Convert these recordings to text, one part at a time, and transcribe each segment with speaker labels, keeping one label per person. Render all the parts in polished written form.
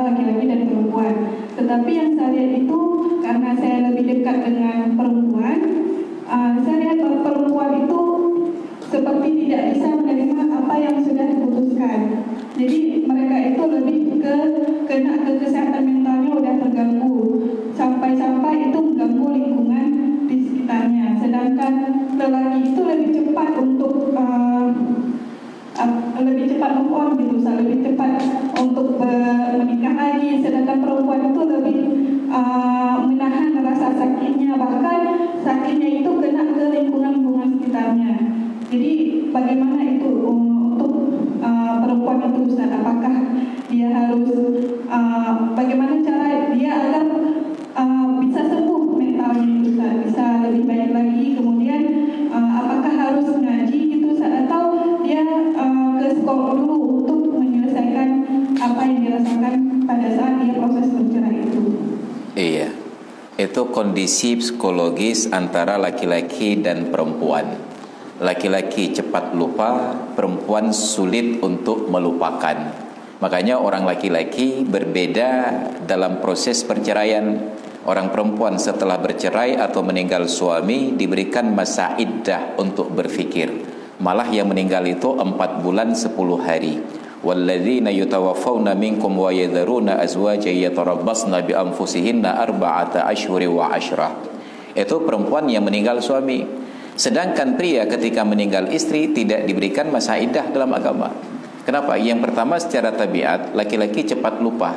Speaker 1: laki-laki dan perempuan. Tetapi yang saya lihat itu, karena saya lebih dekat dengan perempuan, saya lihat bahwa perempuan itu seperti tidak bisa menerima apa yang sudah diputuskan. Jadi mereka itu lebih kena ke kesehatan mentalnya udah terganggu, sampai-sampai itu mengganggu lingkungan di sekitarnya. Sedangkan lelaki itu lebih cepat untuk lebih cepat move on gitu, lebih cepat untuk menikah lagi. Sedangkan perempuan itu lebih menahan rasa sakitnya, bahkan sakitnya itu kena ke lingkungan sekitarnya. Jadi bagaimana itu untuk perempuan itu, Ustaz? Apakah dia harus bagaimana cara dia agar bisa sembuh mentalnya itu, Ustaz? Bisa lebih baik lagi. Kemudian apakah harus ngaji gitu, Ustaz? Atau dia ke sekolah dulu untuk menyelesaikan apa yang dirasakan pada saat dia proses bercerai itu?
Speaker 2: Iya, itu kondisi psikologis antara laki-laki dan perempuan. Laki-laki cepat lupa, perempuan sulit untuk melupakan. Makanya orang laki-laki berbeda dalam proses perceraian. Orang perempuan setelah bercerai atau meninggal suami diberikan masa iddah untuk berfikir. Malah yang meninggal itu 4 bulan 10 hari. Walladzina yutawaffawna minkum wa yadharuna azwajan yatarabbasna bi anfusihinna arba'ata ashhuri wa ashrah. Itu perempuan yang meninggal suami. Sedangkan pria ketika meninggal istri tidak diberikan masa iddah dalam agama. Kenapa? Yang pertama, secara tabiat laki-laki cepat lupa,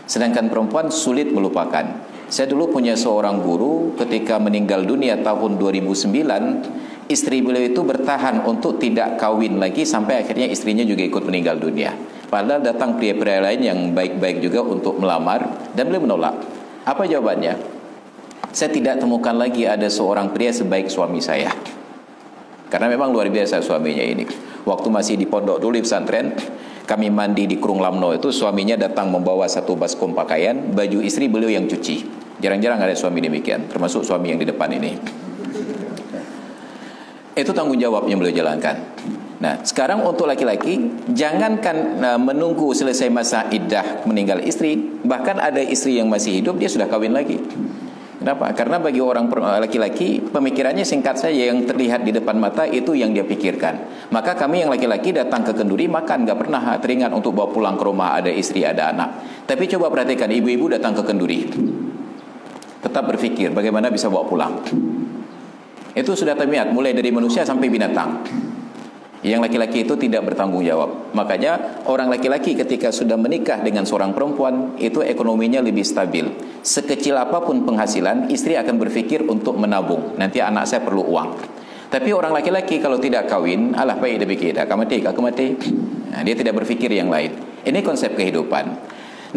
Speaker 2: sedangkan perempuan sulit melupakan. Saya dulu punya seorang guru, ketika meninggal dunia tahun 2009, istri beliau itu bertahan untuk tidak kawin lagi sampai akhirnya istrinya juga ikut meninggal dunia. Padahal datang pria-pria lain yang baik-baik juga untuk melamar dan beliau menolak. Apa jawabannya? Saya tidak temukan lagi ada seorang pria sebaik suami saya. Karena memang luar biasa suaminya ini. Waktu masih di pondok dulu di pesantren, kami mandi di Krung Lamno itu, suaminya datang membawa satu baskom pakaian, baju istri beliau yang cuci. Jarang-jarang ada suami demikian, termasuk suami yang di depan ini. Itu tanggung jawab yang beliau jalankan. Nah, sekarang untuk laki-laki, jangankan menunggu selesai masa iddah meninggal istri, bahkan ada istri yang masih hidup, dia sudah kawin lagi. Kenapa? Karena bagi orang laki-laki, pemikirannya singkat saja, yang terlihat di depan mata itu yang dia pikirkan. Maka kami yang laki-laki datang ke kenduri makan, gak pernah teringat untuk bawa pulang ke rumah ada istri, ada anak. Tapi coba perhatikan, ibu-ibu datang ke kenduri, tetap berpikir bagaimana bisa bawa pulang. Itu sudah tabiat, mulai dari manusia sampai binatang. Yang laki-laki itu tidak bertanggung jawab. Makanya orang laki-laki ketika sudah menikah dengan seorang perempuan, itu ekonominya lebih stabil. Sekecil apapun penghasilan, istri akan berpikir untuk menabung. Nanti anak saya perlu uang. Tapi orang laki-laki kalau tidak kawin, alah baik dia pikir, aku mati. Nah, dia tidak berpikir yang lain. Ini konsep kehidupan.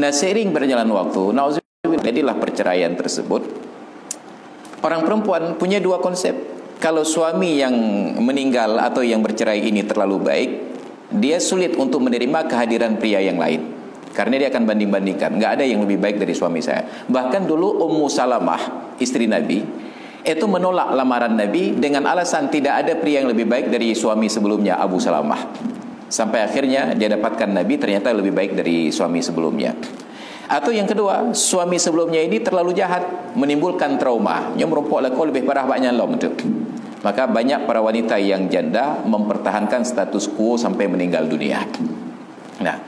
Speaker 2: Nah, seiring berjalan waktu, nauzubillah, jadilah perceraian tersebut. Orang perempuan punya dua konsep. Kalau suami yang meninggal atau yang bercerai ini terlalu baik, dia sulit untuk menerima kehadiran pria yang lain. Karena dia akan banding-bandingkan, nggak ada yang lebih baik dari suami saya. Bahkan dulu Ummu Salamah, istri Nabi, itu menolak lamaran Nabi dengan alasan tidak ada pria yang lebih baik dari suami sebelumnya, Abu Salamah. Sampai akhirnya dia dapatkan Nabi ternyata lebih baik dari suami sebelumnya. Atau yang kedua, suami sebelumnya ini terlalu jahat, menimbulkan trauma. Yang merumpuk kau lebih parah banyak lom tu. Maka banyak para wanita yang janda mempertahankan status quo sampai meninggal dunia. Nah,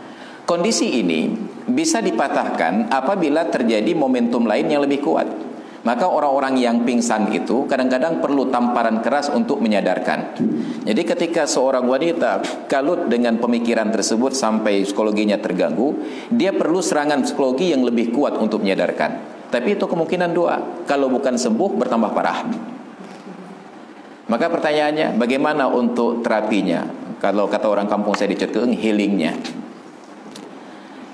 Speaker 2: kondisi ini bisa dipatahkan apabila terjadi momentum lain yang lebih kuat. Maka orang-orang yang pingsan itu kadang-kadang perlu tamparan keras untuk menyadarkan. Jadi ketika seorang wanita kalut dengan pemikiran tersebut sampai psikologinya terganggu, dia perlu serangan psikologi yang lebih kuat untuk menyadarkan. Tapi itu kemungkinan dua, kalau bukan sembuh bertambah parah. Maka pertanyaannya, bagaimana untuk terapinya? Kalau kata orang kampung saya di Cekeung, healingnya.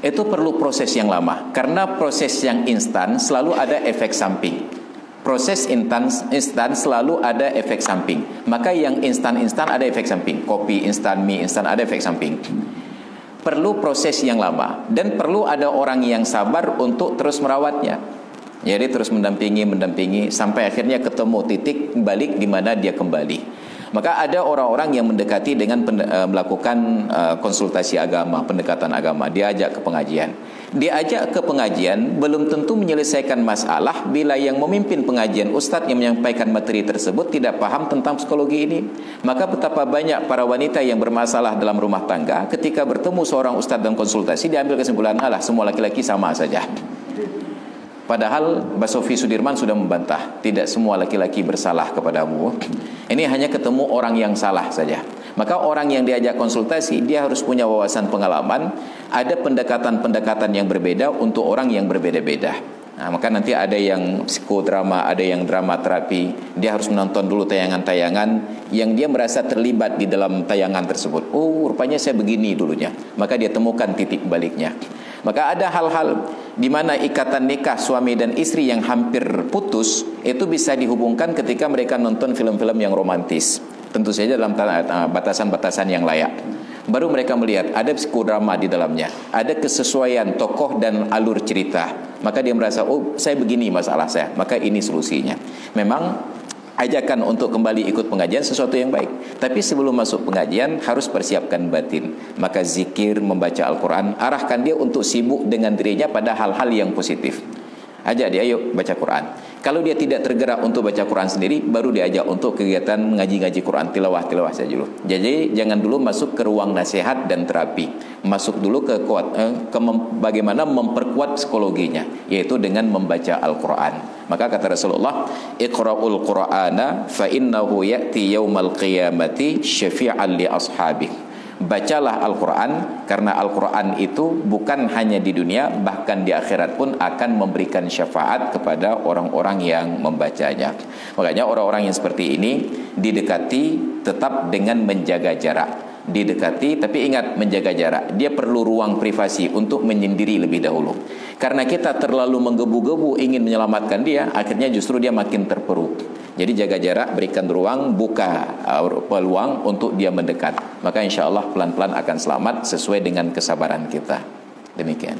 Speaker 2: Itu perlu proses yang lama. Karena proses yang instan selalu ada efek samping. Proses instan selalu ada efek samping. Maka yang instan ada efek samping. Kopi instan, mie instan ada efek samping. Perlu proses yang lama. Dan perlu ada orang yang sabar untuk terus merawatnya. Jadi terus mendampingi sampai akhirnya ketemu titik balik di mana dia kembali. Maka ada orang-orang yang mendekati dengan melakukan konsultasi agama, pendekatan agama. Dia ajak ke pengajian. Dia ajak ke pengajian belum tentu menyelesaikan masalah bila yang memimpin pengajian, ustaz yang menyampaikan materi tersebut tidak paham tentang psikologi ini. Maka betapa banyak para wanita yang bermasalah dalam rumah tangga ketika bertemu seorang ustaz dan konsultasi, diambil kesimpulan, alah semua laki-laki sama saja. Padahal Mbak Sofi Sudirman sudah membantah, tidak semua laki-laki bersalah kepadamu. Ini hanya ketemu orang yang salah saja. Maka orang yang diajak konsultasi, dia harus punya wawasan pengalaman. Ada pendekatan-pendekatan yang berbeda untuk orang yang berbeda-beda. Nah, maka nanti ada yang psikodrama, ada yang drama terapi. Dia harus menonton dulu tayangan-tayangan yang dia merasa terlibat di dalam tayangan tersebut. Oh, rupanya saya begini dulunya. Maka dia temukan titik baliknya. Maka ada hal-hal di mana ikatan nikah suami dan istri yang hampir putus itu bisa dihubungkan ketika mereka nonton film-film yang romantis. Tentu saja dalam batasan-batasan yang layak. Baru mereka melihat ada psikodrama di dalamnya, ada kesesuaian tokoh dan alur cerita. Maka dia merasa, oh saya begini masalah saya, maka ini solusinya. Memang ajakan untuk kembali ikut pengajian sesuatu yang baik. Tapi sebelum masuk pengajian harus persiapkan batin. Maka zikir, membaca Al-Quran, arahkan dia untuk sibuk dengan dirinya pada hal-hal yang positif. Ajak dia, yuk baca Quran. Kalau dia tidak tergerak untuk baca Quran sendiri, baru diajak untuk kegiatan ngaji-ngaji Quran, tilawah-tilawah saja dulu. Jadi jangan dulu masuk ke ruang nasihat dan terapi. Masuk dulu ke bagaimana memperkuat psikologinya, yaitu dengan membaca Al-Quran. Maka kata Rasulullah, Iqra'ul Qur'ana fa innahu ya'ti yaumal qiyamati syafi'an li ashabih. Bacalah Al-Quran, karena Al-Quran itu bukan hanya di dunia, bahkan di akhirat pun akan memberikan syafaat kepada orang-orang yang membacanya. Makanya orang-orang yang seperti ini didekati tetap dengan menjaga jarak. Didekati, tapi ingat menjaga jarak. Dia perlu ruang privasi untuk menyendiri lebih dahulu. Karena kita terlalu menggebu-gebu ingin menyelamatkan dia, akhirnya justru dia makin terpuruk. Jadi jaga jarak, berikan ruang, buka peluang untuk dia mendekat. Maka insya Allah pelan-pelan akan selamat sesuai dengan kesabaran kita. Demikian.